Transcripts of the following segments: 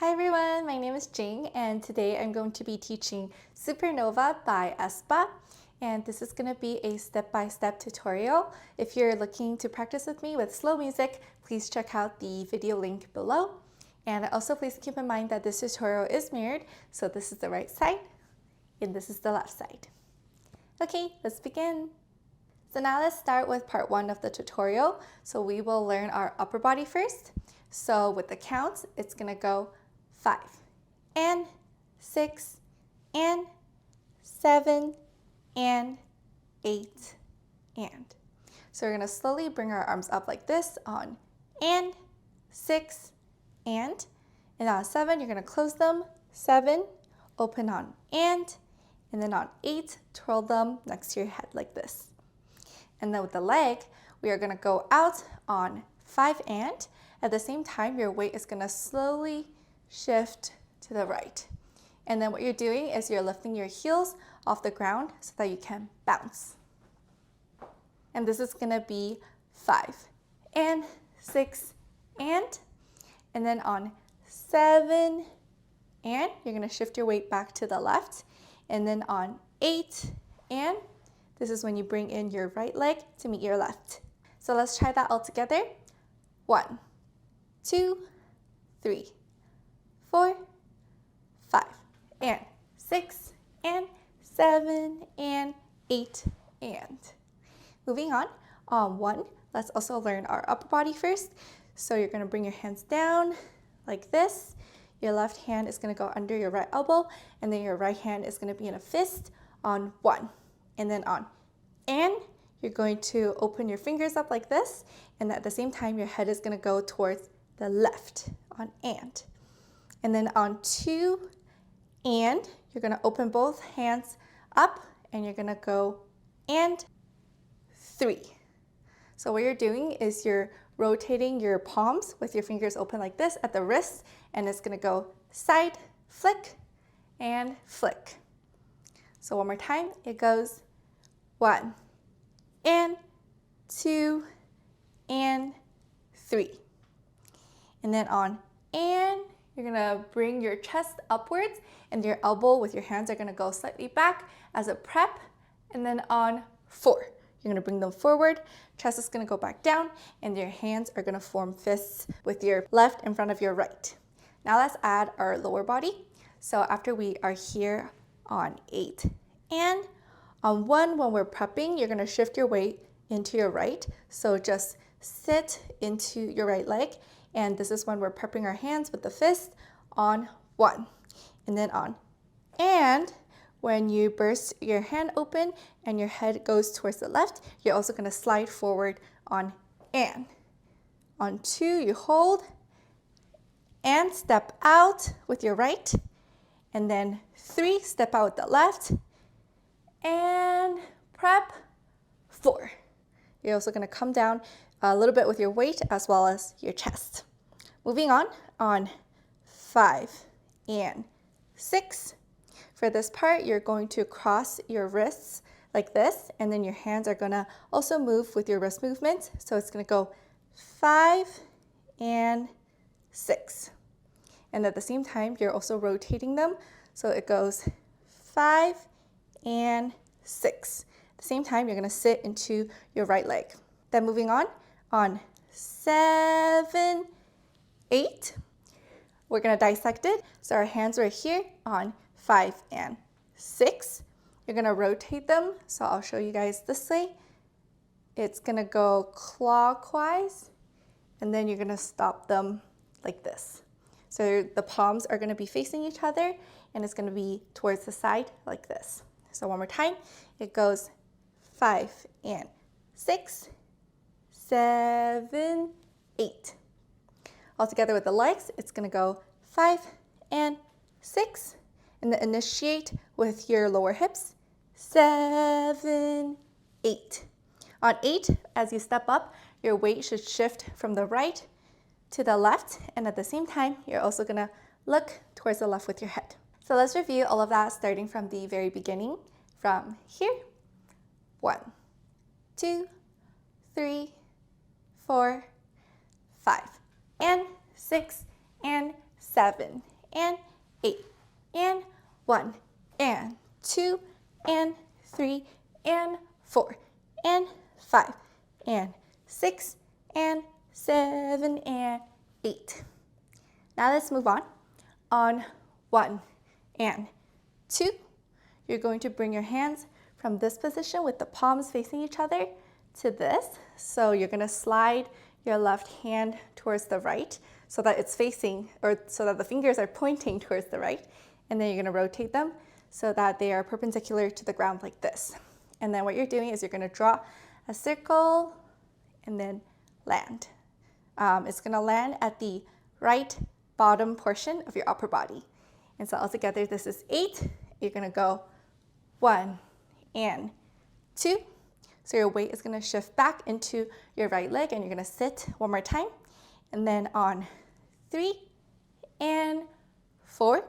Hi everyone, my name is Jing and today I'm going to be teaching Supernova by aespa, and this is going to be a step-by-step tutorial. If you're looking to practice with me with slow music, please check out the video link below. And also please keep in mind that this tutorial is mirrored, so this is the right side and this is the left side. Okay, let's begin. So now let's start with part 1 of the tutorial. So we will learn our upper body first. So with the counts, it's going to go 5 and 6 and 7 and 8 and. So we're going to slowly bring our arms up like this on and 6 and on 7 you're going to close them, 7, open on and then on 8 twirl them next to your head like this. And then with the leg, we are going to go out on 5 and at the same time your weight is going to slowly shift to the right. And then what you're doing is you're lifting your heels off the ground so that you can bounce. And this is going to be 5 and 6 and then on 7 and you're going to shift your weight back to the left, and then on 8 and this is when you bring in your right leg to meet your left. So let's try that all together. 1, 2, 3, 4, 5 and 6 and 7 and 8 and. Moving on 1, let's also learn our upper body first. So you're going to bring your hands down like this. Your left hand is going to go under your right elbow, and then your right hand is going to be in a fist on 1. And then on and you're going to open your fingers up like this, and at the same time your head is going to go towards the left on and. And then on 2 and you're going to open both hands up and you're going to go and 3. So what you're doing is you're rotating your palms with your fingers open like this at the wrist, and it's going to go side, flick, and flick. So one more time, it goes 1 and 2 and 3. And then on and you're going to bring your chest upwards and your elbow with your hands are going to go slightly back as a prep. And then on 4, you're going to bring them forward, chest is going to go back down, and your hands are going to form fists with your left in front of your right. Now let's add our lower body. So after we are here on 8 and on 1, when we're prepping, you're going to shift your weight into your right. So just sit into your right leg. And this is when we're prepping our hands with the fist on 1. And then on and when you burst your hand open and your head goes towards the left, you're also going to slide forward on and. On 2, you hold and step out with your right. And then 3, step out with the left. And prep 4. You're also going to come down a little bit with your weight as well as your chest. Moving on 5 and 6. For this part, you're going to cross your wrists like this, and then your hands are going to also move with your wrist movement. So it's going to go 5 and 6. And at the same time, you're also rotating them. So it goes 5 and 6. At the same time, you're going to sit into your right leg. Then moving on 7, 8, we're going to dissect it. So our hands are here on 5 and 6. You're going to rotate them. So I'll show you guys this way. It's going to go clockwise, and then you're going to stop them like this. So the palms are going to be facing each other, and it's going to be towards the side like this. So one more time, it goes 5 and 6, 7, 8. All together with the legs, it's going to go 5 and 6, and then initiate with your lower hips, 7, 8. On 8, as you step up, your weight should shift from the right to the left, and at the same time, you're also going to look towards the left with your head. So let's review all of that starting from the very beginning. From here, 1, 2, 3, 4, 5, and 6, and 7, and 8, and 1, and 2, and 3, and 4, and 5, and 6, and 7, and 8. Now let's move on. On 1 and 2, you're going to bring your hands from this position with the palms facing each other to this. So you're going to slide your left hand towards the right so that it's facing, or so that the fingers are pointing towards the right. And then you're going to rotate them so that they are perpendicular to the ground like this. And then what you're doing is you're going to draw a circle and then land. It's going to land at the right bottom portion of your upper body. And so altogether, this is 8. You're going to go 1 and 2. So your weight is going to shift back into your right leg, and you're going to sit one more time. And then on 3 and 4,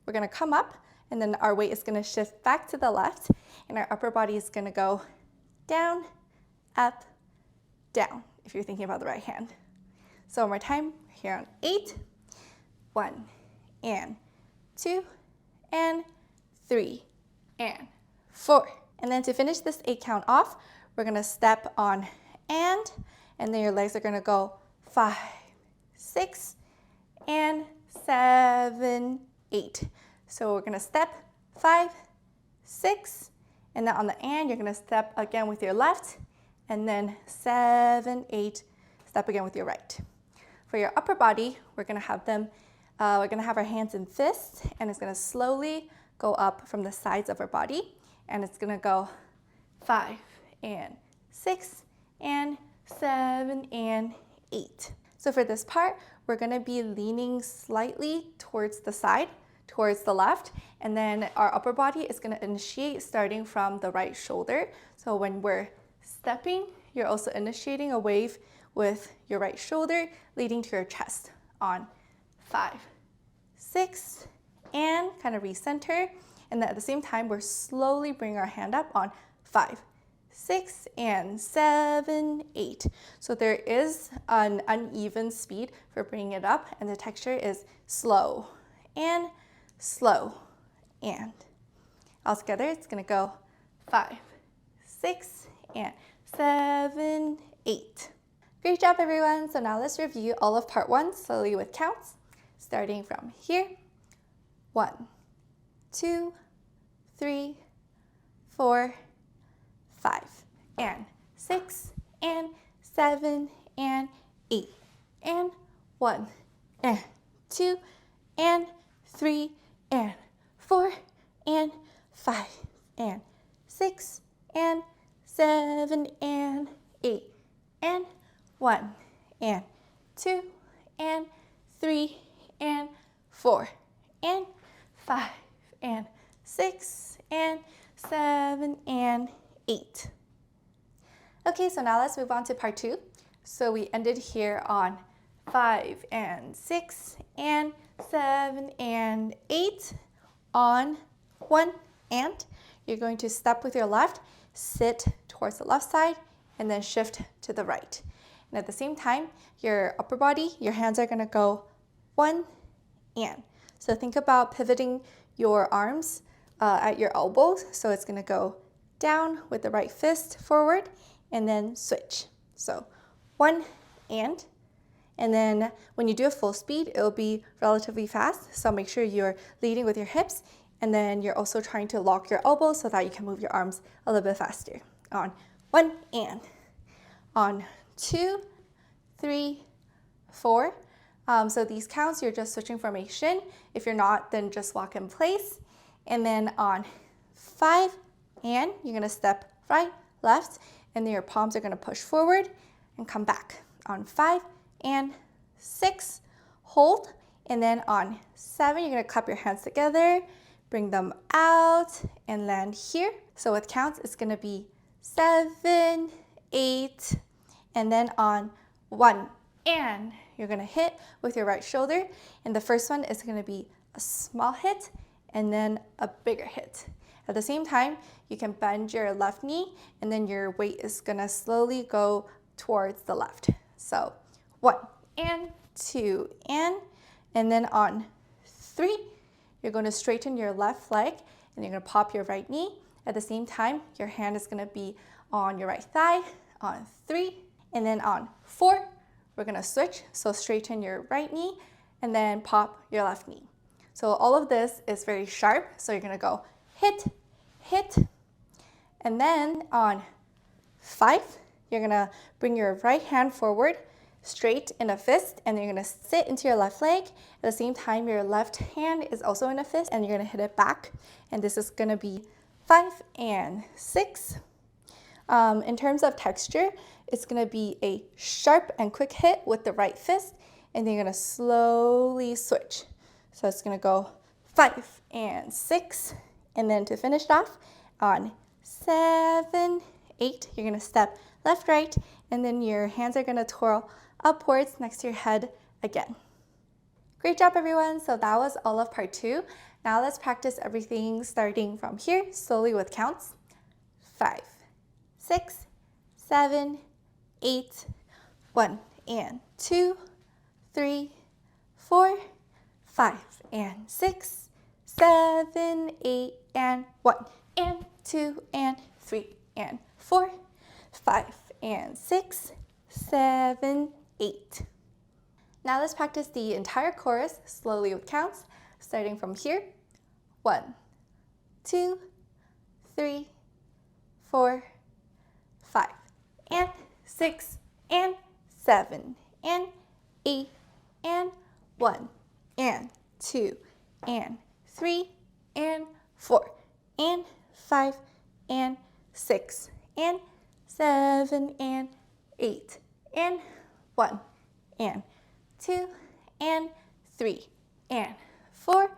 we're going to come up, and then our weight is going to shift back to the left, and our upper body is going to go down, up, down, if you're thinking about the right hand. So one more time, here on 8, 1 and 2 and 3 and 4. And then to finish this 8 count off, we're going to step on and then your legs are going to go 5, 6, and 7, 8. So we're going to step 5, 6, and then on the and, you're going to step again with your left, and then 7, 8, step again with your right. For your upper body, we're going to have our hands in fists, and it's going to slowly go up from the sides of our body, and it's going to go 5 and 6 and 7 and 8. So for this part, we're going to be leaning slightly towards the side, towards the left, and then our upper body is going to initiate starting from the right shoulder. So when we're stepping, you're also initiating a wave with your right shoulder leading to your chest on 5, 6, and kind of recenter. And then at the same time, we're slowly bringing our hand up on 5, 6, and 7, 8. So there is an uneven speed for bringing it up, and the texture is slow, and altogether it's going to go 5, 6, and 7, 8. Great job, everyone. So now let's review all of part 1 slowly with counts, starting from here. 1, 2, 3, 4, 5, and 6, and 7, and 8, and 1, and 2, and 3, and 4, and 5, and 6, and 7, and 8, and 1, and 2, and 3, and 4, and 5, and 6, and 7, and 8. Okay, so now let's move on to part 2. So we ended here on 5 and 6 and 7 and 8 on 1 and. You're going to step with your left, sit towards the left side, and then shift to the right. And at the same time, your upper body, your hands are going to go 1 and. So think about pivoting your arms at your elbows. So it's going to go down with the right fist forward and then switch. So 1 and then when you do a full speed, it'll be relatively fast. So make sure you're leading with your hips, and then you're also trying to lock your elbows so that you can move your arms a little bit faster. On 1 and. On 2, 3, 4. So these counts, you're just switching formation. If you're not, then just walk in place. And then on 5 and, you're going to step right, left, and then your palms are going to push forward and come back. On 5 and 6, hold. And then on 7, you're going to clap your hands together, bring them out, and land here. So with counts, it's going to be 7, 8, and then on 1 and, you're going to hit with your right shoulder. And the first one is going to be a small hit and then a bigger hit. At the same time, you can bend your left knee, and then your weight is going to slowly go towards the left. So 1 and 2 and then on 3. You're going to straighten your left leg and you're going to pop your right knee. At the same time, your hand is going to be on your right thigh on 3. And then on 4, we're going to switch. So straighten your right knee and then pop your left knee. So all of this is very sharp. So you're going to go hit, hit. And then on 5, you're going to bring your right hand forward, straight in a fist, and you're going to sit into your left leg. At the same time, your left hand is also in a fist, and you're going to hit it back. And this is going to be 5 and 6. In terms of texture, it's going to be a sharp and quick hit with the right fist, and then you're going to slowly switch. So it's going to go 5 and 6, and then to finish it off on 7, 8, you're going to step left, right, and then your hands are going to twirl upwards next to your head again. Great job, everyone. So that was all of part 2. Now let's practice everything starting from here, slowly with counts. 5, 6, 7, 8, 1 and 2, 3, 4, 5 and 6, 7, 8 and 1 and 2 and 3 and 4, 5 and 6, 7, 8. Now let's practice the entire chorus slowly with counts, starting from here. 1, 2, 3, 4, 5 and 6 and 7 and 8 and 1 and 2 and 3 and 4 and 5 and 6 and 7 and 8 and 1 and 2 and 3 and 4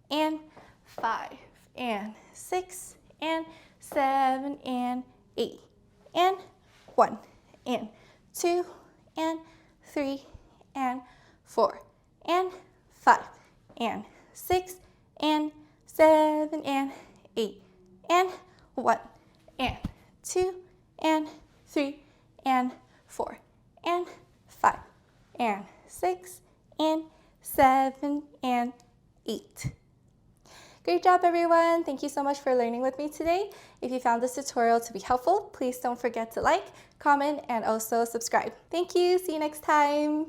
and 5 and 6 and 7 and 8 and 1 and 2 and 3 and 4 and 5 and 6 and 7 and 8 and 1 and 2 and 3 and 4 and 5 and 6 and 7 and 8. Great job, everyone. Thank you so much for learning with me today. If you found this tutorial to be helpful, please don't forget to like, comment, and also subscribe. Thank you. See you next time.